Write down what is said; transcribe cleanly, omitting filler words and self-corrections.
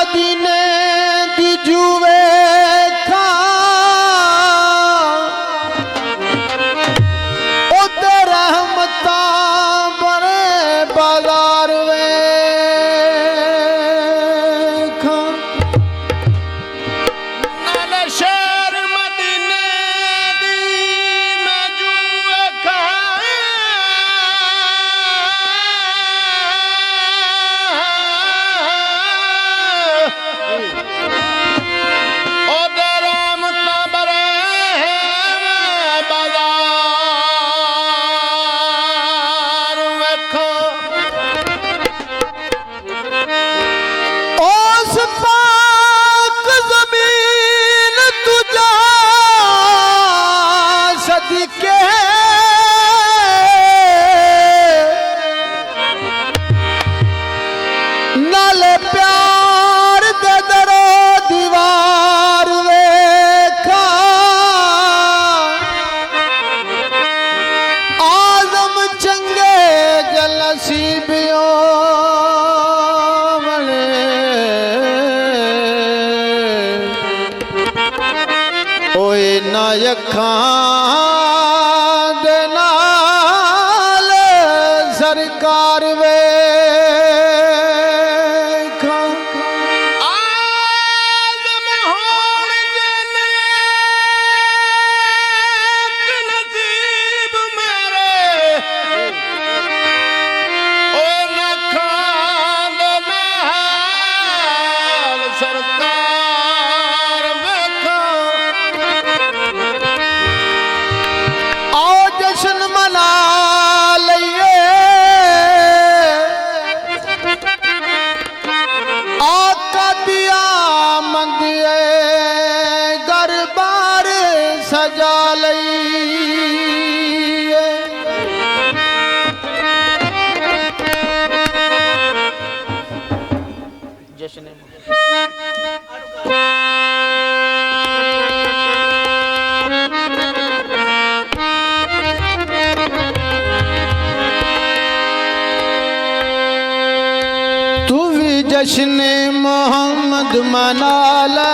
मदीने दी जुवे खा उते रहमता बने बाजार वे खा नाले शहर मदीने दी मैं जुए खा उते रहमता बने बाजार वेखो ओस पाक ज़मीन तुझा सदके नाले प्यार दे दरो दीवार वेखा आज़म चंगे जलसीबियों ओए नायखा दे नाल सरकार वेखा आज़म होण जनेक नसीब मेरे ओ नखां दे नाल सरकार वेखो आओ जश्न मना लइए आका दिया मंदिए घर बार सजा लइए जश्न तू भी जश्न मोहम्मद मना ले